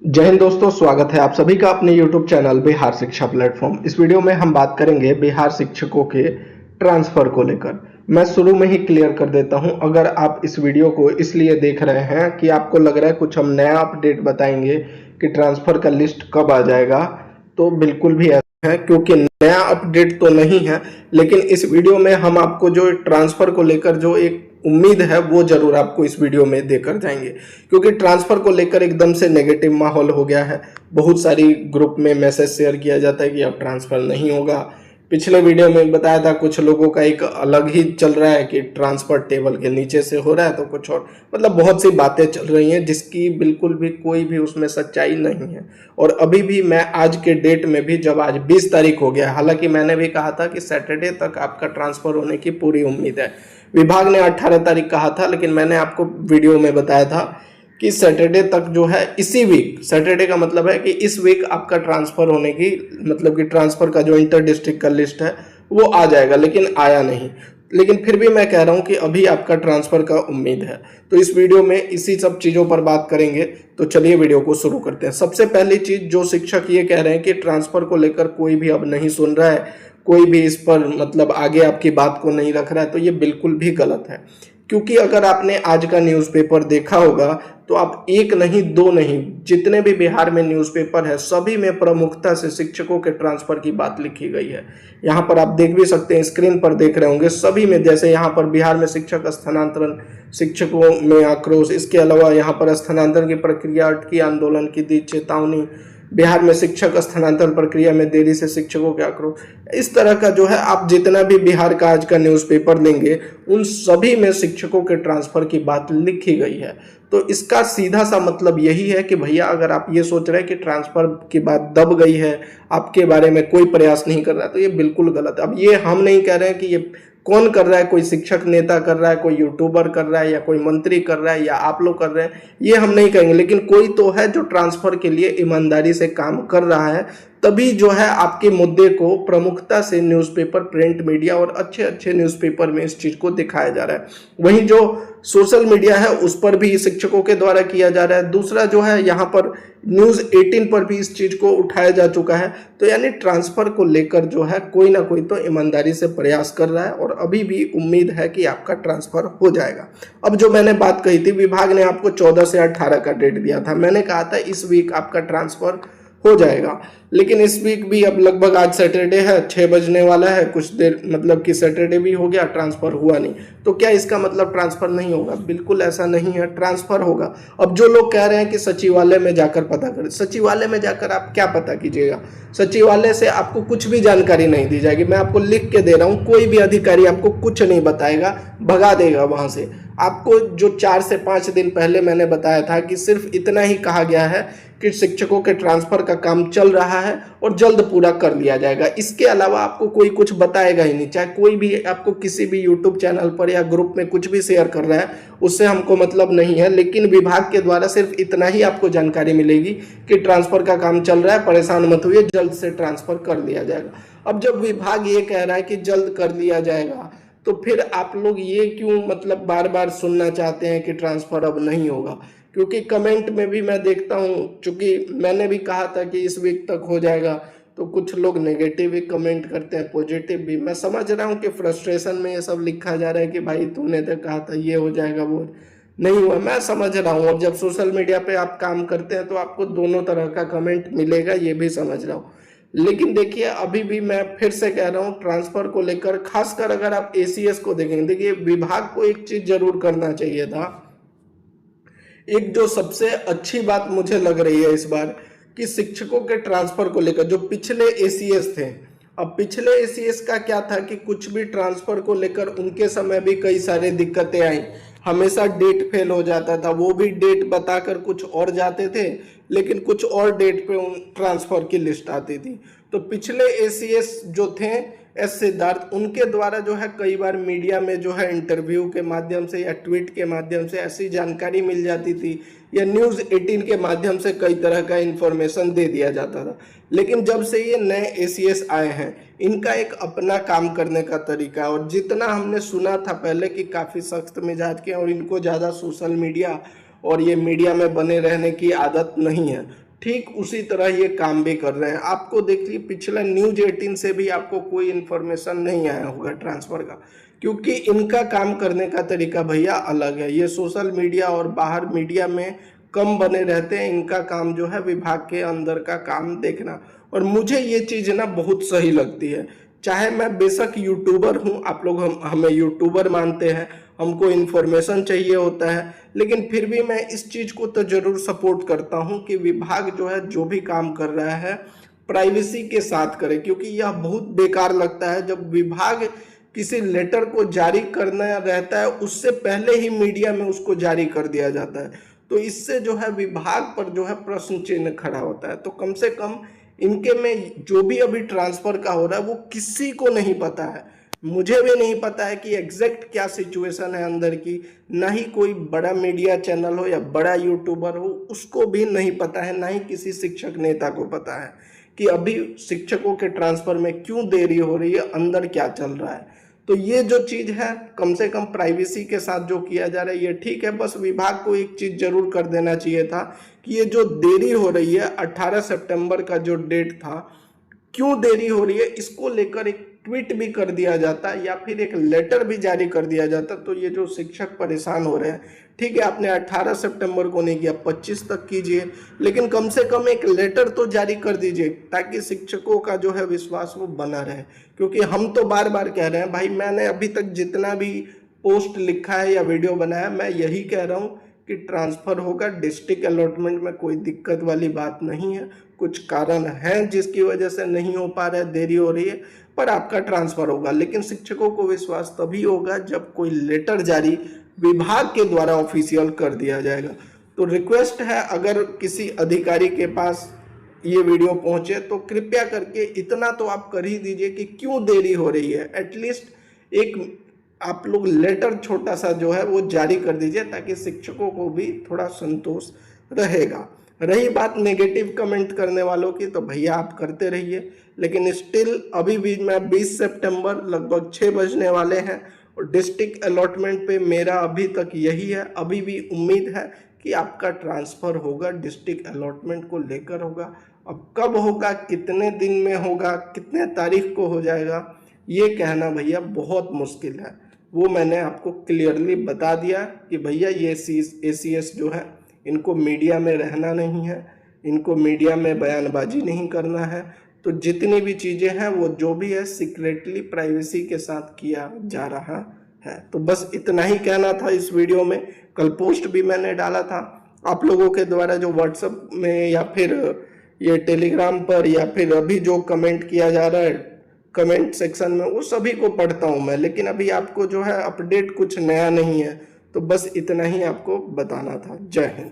जय हिंद दोस्तों, स्वागत है आप सभी का अपने YouTube चैनल बिहार शिक्षा प्लेटफॉर्म। इस वीडियो में हम बात करेंगे बिहार शिक्षकों के ट्रांसफर को लेकर। मैं शुरू में ही क्लियर कर देता हूं, अगर आप इस वीडियो को इसलिए देख रहे हैं कि आपको लग रहा है कुछ हम नया अपडेट बताएंगे कि ट्रांसफर का लिस्ट कब आ जाएगा, तो बिल्कुल भी ऐसा है, क्योंकि नया अपडेट तो नहीं है। लेकिन इस वीडियो में हम आपको जो ट्रांसफर को लेकर जो एक उम्मीद है वो जरूर आपको इस वीडियो में देकर जाएंगे, क्योंकि ट्रांसफर को लेकर एकदम से नेगेटिव माहौल हो गया है। बहुत सारी ग्रुप में मैसेज शेयर किया जाता है कि अब ट्रांसफर नहीं होगा। पिछले वीडियो में बताया था कुछ लोगों का एक अलग ही चल रहा है कि ट्रांसफर टेबल के नीचे से हो रहा है, तो कुछ और मतलब बहुत सी बातें चल रही हैं जिसकी बिल्कुल भी कोई भी उसमें सच्चाई नहीं है। और अभी भी मैं आज के डेट में भी, जब आज 20 तारीख हो गया, हालांकि मैंने भी कहा था कि सैटरडे तक आपका ट्रांसफर होने की पूरी उम्मीद है। विभाग ने 18 तारीख कहा था, लेकिन मैंने आपको वीडियो में बताया था कि सैटरडे तक जो है, इसी वीक, सैटरडे का मतलब है कि इस वीक आपका ट्रांसफर होने की, मतलब कि ट्रांसफर का जो इंटर डिस्ट्रिक्ट का लिस्ट है वो आ जाएगा, लेकिन आया नहीं। लेकिन फिर भी मैं कह रहा हूं कि अभी आपका ट्रांसफर का उम्मीद है। तो इस वीडियो में इसी सब चीज़ों पर बात करेंगे। तो चलिए वीडियो को शुरू करते हैं। सबसे पहली चीज़, जो शिक्षक ये कह रहे हैं कि ट्रांसफर को लेकर कोई भी अब नहीं सुन रहा है, कोई भी इस पर मतलब आगे आपकी बात को नहीं रख रहा है, तो ये बिल्कुल भी गलत है। क्योंकि अगर आपने आज का न्यूज़पेपर देखा होगा तो आप एक नहीं दो नहीं, जितने भी बिहार में न्यूज़पेपर है सभी में प्रमुखता से शिक्षकों के ट्रांसफर की बात लिखी गई है। यहाँ पर आप देख भी सकते हैं, स्क्रीन पर देख रहे होंगे, सभी में, जैसे यहाँ पर बिहार में शिक्षक स्थानांतरण, शिक्षकों में आक्रोश, इसके अलावा यहाँ पर स्थानांतरण की प्रक्रिया अटकी, आंदोलन की दी चेतावनी, बिहार में शिक्षक स्थानांतरण प्रक्रिया में देरी से शिक्षकों के आक्रोश। इस तरह का जो है, आप जितना भी बिहार का आज का न्यूज़पेपर लेंगे उन सभी में शिक्षकों के ट्रांसफर की बात लिखी गई है। तो इसका सीधा सा मतलब यही है कि भैया, अगर आप ये सोच रहे हैं कि ट्रांसफर की बात दब गई है, आपके बारे में कोई प्रयास नहीं कर रहा है, तो ये बिल्कुल गलत है। अब ये हम नहीं कह रहे हैं कि ये कौन कर रहा है, कोई शिक्षक नेता कर रहा है, कोई यूट्यूबर कर रहा है, या कोई मंत्री कर रहा है, या आप लोग कर रहे हैं, ये हम नहीं कहेंगे। लेकिन कोई तो है जो ट्रांसफर के लिए ईमानदारी से काम कर रहा है, तभी जो है आपके मुद्दे को प्रमुखता से न्यूज़पेपर, प्रिंट मीडिया और अच्छे अच्छे न्यूज़पेपर में इस चीज़ को दिखाया जा रहा है। वहीं जो सोशल मीडिया है उस पर भी शिक्षकों के द्वारा किया जा रहा है। दूसरा जो है, यहाँ पर न्यूज़ 18 पर भी इस चीज़ को उठाया जा चुका है। तो यानी ट्रांसफ़र को लेकर जो है कोई ना कोई तो ईमानदारी से प्रयास कर रहा है, और अभी भी उम्मीद है कि आपका ट्रांसफ़र हो जाएगा। अब जो मैंने बात कही थी, विभाग ने आपको 14 से 18 का डेट दिया था, मैंने कहा था इस वीक आपका ट्रांसफ़र हो जाएगा। लेकिन इस वीक भी अब लगभग, आज सैटरडे है, 6 बजने वाला है, कुछ देर मतलब कि सैटरडे भी हो गया, ट्रांसफ़र हुआ नहीं। तो क्या इसका मतलब ट्रांसफ़र नहीं होगा? बिल्कुल ऐसा नहीं है, ट्रांसफ़र होगा। अब जो लोग कह रहे हैं कि सचिवालय में जाकर पता करें, सचिवालय में जाकर आप क्या पता कीजिएगा? सचिवालय से आपको कुछ भी जानकारी नहीं दी जाएगी। मैं आपको लिख के दे रहा हूँ, कोई भी अधिकारी आपको कुछ नहीं बताएगा, भगा देगा वहाँ से। आपको जो 4 से 5 दिन पहले मैंने बताया था कि सिर्फ इतना ही कहा गया है कि शिक्षकों के ट्रांसफ़र का काम चल रहा है और जल्द पूरा कर लिया जाएगा। इसके अलावा आपको कोई कुछ बताएगा ही नहीं। चाहे कोई भी आपको किसी भी यूट्यूब चैनल पर या ग्रुप में कुछ भी शेयर कर रहा है, उससे हमको मतलब नहीं है। लेकिन विभाग के द्वारा सिर्फ इतना ही आपको जानकारी मिलेगी कि ट्रांसफ़र का काम चल रहा है, परेशान मत होइए, जल्द से ट्रांसफ़र कर लिया जाएगा। अब जब विभाग ये कह रहा है कि जल्द कर लिया जाएगा, तो फिर आप लोग ये क्यों मतलब बार बार सुनना चाहते हैं कि ट्रांसफ़र अब नहीं होगा? क्योंकि कमेंट में भी मैं देखता हूँ, चूंकि मैंने भी कहा था कि इस वीक तक हो जाएगा, तो कुछ लोग नेगेटिव भी कमेंट करते हैं, पॉजिटिव भी। मैं समझ रहा हूँ कि फ्रस्ट्रेशन में ये सब लिखा जा रहा है कि भाई तूने तो कहा था ये हो जाएगा, वो नहीं हुआ। मैं समझ रहा हूँ, अब जब सोशल मीडिया पे आप काम करते हैं तो आपको दोनों तरह का कमेंट मिलेगा, ये भी समझ रहा हूँ। लेकिन देखिए, अभी भी मैं फिर से कह रहा हूँ, ट्रांसफर को लेकर, खासकर अगर आप एसीएस को देखेंगे, देखिए विभाग को एक चीज जरूर करना चाहिए था। एक जो सबसे अच्छी बात मुझे लग रही है इस बार, कि शिक्षकों के ट्रांसफर को लेकर जो पिछले एसीएस थे, अब पिछले एसीएस का क्या था कि कुछ भी ट्रांसफर को लेकर उनके समय भी कई सारे दिक्कतें आई। हमेशा डेट फेल हो जाता था, वो भी डेट बताकर कुछ और जाते थे, लेकिन कुछ और डेट पे उन ट्रांसफर की लिस्ट आती थी। तो पिछले एसीएस जो थे, एस सिद्धार्थ, उनके द्वारा जो है कई बार मीडिया में जो है इंटरव्यू के माध्यम से या ट्वीट के माध्यम से ऐसी जानकारी मिल जाती थी, या न्यूज़ 18 के माध्यम से कई तरह का इंफॉर्मेशन दे दिया जाता था। लेकिन जब से ये नए एसीएस आए हैं, इनका एक अपना काम करने का तरीका है। और जितना हमने सुना था पहले कि काफ़ी सख्त मिजाज के और इनको ज़्यादा सोशल मीडिया और ये मीडिया में बने रहने की आदत नहीं है, ठीक उसी तरह ये काम भी कर रहे हैं। आपको देखिए पिछला न्यूज 18 से भी आपको कोई इन्फॉर्मेशन नहीं आया होगा ट्रांसफर का, क्योंकि इनका काम करने का तरीका भैया अलग है। ये सोशल मीडिया और बाहर मीडिया में कम बने रहते हैं। इनका काम जो है विभाग के अंदर का काम देखना, और मुझे ये चीज़ ना बहुत सही लगती है। चाहे मैं बेशक यूट्यूबर हूँ, आप लोग हमें यूट्यूबर मानते हैं, हमको इन्फॉर्मेशन चाहिए होता है, लेकिन फिर भी मैं इस चीज़ को तो ज़रूर सपोर्ट करता हूँ कि विभाग जो है जो भी काम कर रहा है प्राइवेसी के साथ करे, क्योंकि यह बहुत बेकार लगता है जब विभाग किसी लेटर को जारी करना रहता है उससे पहले ही मीडिया में उसको जारी कर दिया जाता है। तो इससे जो है विभाग पर जो है प्रश्न चिन्ह खड़ा होता है। तो कम से कम इनके में जो भी अभी ट्रांसफर का हो रहा है वो किसी को नहीं पता है, मुझे भी नहीं पता है कि एग्जैक्ट क्या सिचुएशन है अंदर की, ना ही कोई बड़ा मीडिया चैनल हो या बड़ा यूट्यूबर हो उसको भी नहीं पता है, ना ही किसी शिक्षक नेता को पता है कि अभी शिक्षकों के ट्रांसफर में क्यों देरी हो रही है, अंदर क्या चल रहा है। तो ये जो चीज़ है कम से कम प्राइवेसी के साथ जो किया जा रहा है ये ठीक है। बस विभाग को एक चीज़ जरूर कर देना चाहिए था कि ये जो देरी हो रही है 18 सितंबर का जो डेट था, क्यों देरी हो रही है इसको लेकर एक ट्वीट भी कर दिया जाता या फिर एक लेटर भी जारी कर दिया जाता, तो ये जो शिक्षक परेशान हो रहे हैं, ठीक है आपने 18 सितंबर को नहीं किया 25 तक कीजिए, लेकिन कम से कम एक लेटर तो जारी कर दीजिए ताकि शिक्षकों का जो है विश्वास वो बना रहे। क्योंकि हम तो बार बार कह रहे हैं भाई, मैंने अभी तक जितना भी पोस्ट लिखा है या वीडियो बनाया मैं यही कह रहा हूँ कि ट्रांसफ़र होगा, डिस्ट्रिक्ट अलॉटमेंट में कोई दिक्कत वाली बात नहीं है। कुछ कारण हैं जिसकी वजह से नहीं हो पा रहा है, देरी हो रही है, पर आपका ट्रांसफ़र होगा। लेकिन शिक्षकों को विश्वास तभी होगा जब कोई लेटर जारी विभाग के द्वारा ऑफिशियल कर दिया जाएगा। तो रिक्वेस्ट है, अगर किसी अधिकारी के पास ये वीडियो पहुंचे तो कृपया करके इतना तो आप कर ही दीजिए कि क्यों देरी हो रही है। एटलीस्ट एक आप लोग लेटर छोटा सा जो है वो जारी कर दीजिए ताकि शिक्षकों को भी थोड़ा संतोष रहेगा। रही बात नेगेटिव कमेंट करने वालों की, तो भैया आप करते रहिए, लेकिन स्टिल अभी भी मैं 20 सितंबर लगभग 6 बजने वाले हैं और डिस्ट्रिक्ट अलॉटमेंट पे मेरा अभी तक यही है। अभी भी उम्मीद है कि आपका ट्रांसफ़र होगा, डिस्ट्रिक्ट अलॉटमेंट को लेकर होगा। अब कब होगा, कितने दिन में होगा, कितने तारीख को हो जाएगा, ये कहना भैया बहुत मुश्किल है। वो मैंने आपको क्लियरली बता दिया कि भैया ये ACS जो है इनको मीडिया में रहना नहीं है, इनको मीडिया में बयानबाजी नहीं करना है। तो जितनी भी चीज़ें हैं वो जो भी है सीक्रेटली प्राइवेसी के साथ किया जा रहा है। तो बस इतना ही कहना था इस वीडियो में। कल पोस्ट भी मैंने डाला था, आप लोगों के द्वारा जो व्हाट्सएप में या फिर ये टेलीग्राम पर या फिर अभी जो कमेंट किया जा रहा है कमेंट सेक्शन में, वो सभी को पढ़ता हूँ मैं, लेकिन अभी आपको जो है अपडेट कुछ नया नहीं है। तो बस इतना ही आपको बताना था। जय हिंद।